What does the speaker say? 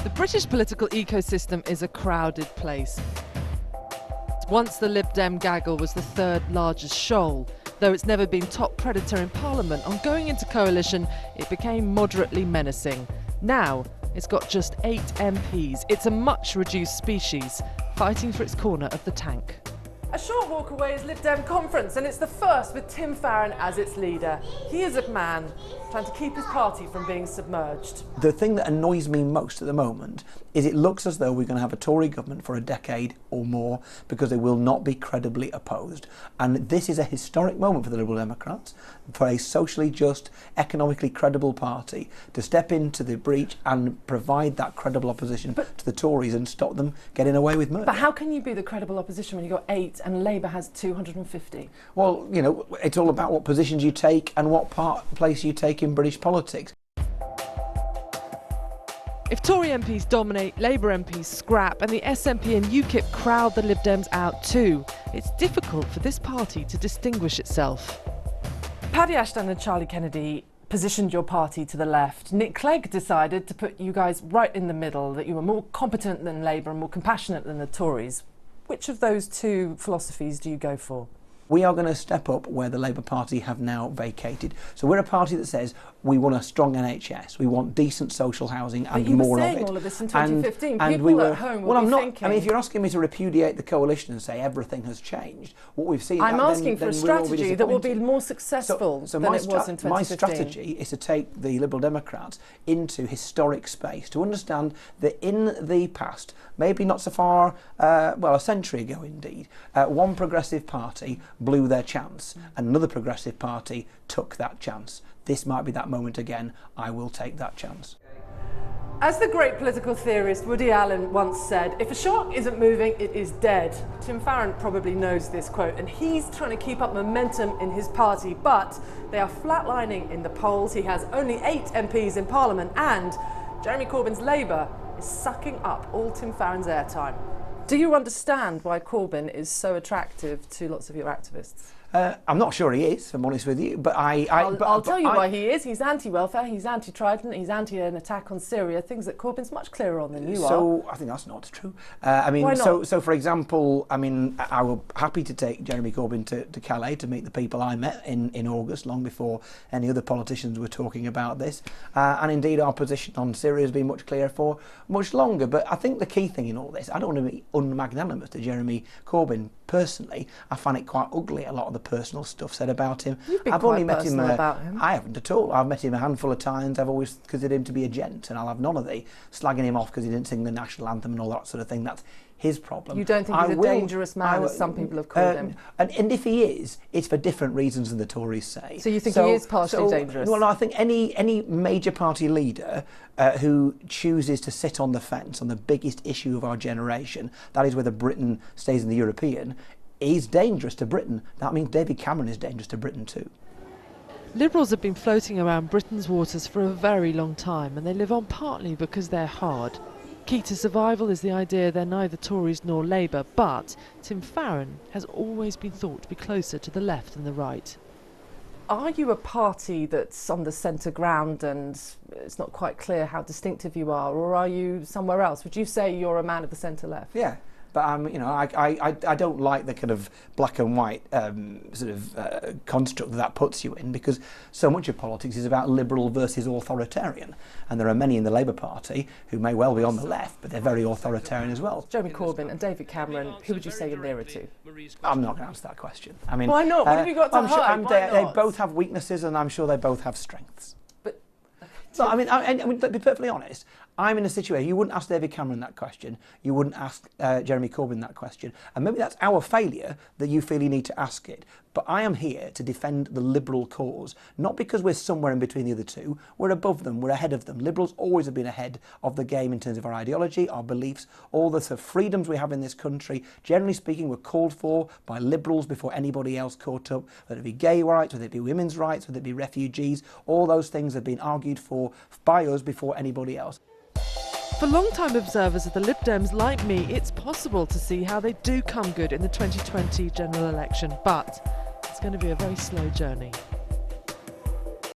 The British political ecosystem is a crowded place. Once the Lib Dem gaggle was the third largest shoal. Though it's never been top predator in Parliament, on going into coalition, it became moderately menacing. Now, it's got just 8 MPs. It's a much reduced species, fighting for its corner of the tank. A short walk away is Lib Dem conference, and it's the first with Tim Farron as its leader. He is a man trying to keep his party from being submerged. The thing that annoys me most at the moment is it looks as though we're going to have a Tory government for a decade or more because they will not be credibly opposed. And this is a historic moment for the Liberal Democrats, for a socially just, economically credible party to step into the breach and provide that credible opposition to the Tories and stop them getting away with murder. But how can you be the credible opposition when you've got 8 and Labour has 250? Well, you know, it's all about what positions you take and what place you take in British politics. If Tory MPs dominate, Labour MPs scrap, and the SNP and UKIP crowd the Lib Dems out too, it's difficult for this party to distinguish itself. Paddy Ashton and Charlie Kennedy positioned your party to the left. Nick Clegg decided to put you guys right in the middle, that you were more competent than Labour and more compassionate than the Tories. Which of those two philosophies do you go for? We are going to step up where the Labour Party have now vacated. So we're a party that says we want a strong NHS, we want decent social housing and more of it. But you were saying all of this in 2015. And People at home will be thinking... I mean, if you're asking me to repudiate the coalition and say everything has changed, what we've seen... I'm asking for a strategy that will be more successful than it was in 2015. My strategy is to take the Liberal Democrats into historic space, to understand that in the past, maybe not so far, well, a century ago indeed, one progressive party blew their chance and another progressive party took that chance. This might be that moment again. I will take that chance. As the great political theorist Woody Allen once said, if a shark isn't moving, it is dead. Tim Farron probably knows this quote, and he's trying to keep up momentum in his party, but they are flatlining in the polls. He has only 8 MPs in Parliament, and Jeremy Corbyn's Labour is sucking up all Tim Farron's airtime. Do you understand why Corbyn is so attractive to lots of your activists? I'm not sure he is, if I'm honest with you, but I'll tell you why he is. He's anti-welfare, he's anti-Trident, he's anti an attack on Syria, things that Corbyn's much clearer on than you are. So I think that's not true. I mean, why not? So for example, I mean, I was happy to take Jeremy Corbyn to Calais to meet the people I met in August, long before any other politicians were talking about this. And indeed, our position on Syria has been much clearer for much longer. But I think the key thing in all this, I don't want to be unmagnanimous to Jeremy Corbyn. Personally, I find it quite ugly, a lot of the personal stuff said about him. You've been I've quite only met him, about him. I haven't at all. I've met him a handful of times. I've always considered him to be a gent, and I'll have none of the slagging him off because he didn't sing the national anthem and all that sort of thing. That's his problem. You don't think he's a dangerous man, as some people have called him? And if he is, it's for different reasons than the Tories say. So you think he is partially dangerous? Well, I think any major party leader who chooses to sit on the fence on the biggest issue of our generation, that is whether Britain stays in the European, is dangerous to Britain. That means David Cameron is dangerous to Britain too. Liberals have been floating around Britain's waters for a very long time, and they live on partly because they're hard. Key to survival is the idea they're neither Tories nor Labour, but Tim Farron has always been thought to be closer to the left than the right. Are you a party that's on the centre ground and it's not quite clear how distinctive you are, or are you somewhere else? Would you say you're a man of the centre left? Yeah. But you know, I don't like the kind of black and white construct that puts you in, because so much of politics is about liberal versus authoritarian, and there are many in the Labour Party who may well be on the left, but they're very authoritarian as well. Jeremy Corbyn and David Cameron, who would you say you're nearer to? I'm not going to answer that question. I mean, why not? What have you got to hide? They both have weaknesses, and I'm sure they both have strengths. But so I mean, to be perfectly honest, I'm in a situation, you wouldn't ask David Cameron that question, you wouldn't ask Jeremy Corbyn that question, and maybe that's our failure that you feel you need to ask it. But I am here to defend the Liberal cause, not because we're somewhere in between the other two. We're above them, we're ahead of them. Liberals always have been ahead of the game in terms of our ideology, our beliefs, all the sort of freedoms we have in this country. Generally speaking, were called for by Liberals before anybody else caught up, whether it be gay rights, whether it be women's rights, whether it be refugees. All those things have been argued for by us before anybody else. For long-time observers of the Lib Dems like me, it's possible to see how they do come good in the 2020 general election, but it's going to be a very slow journey.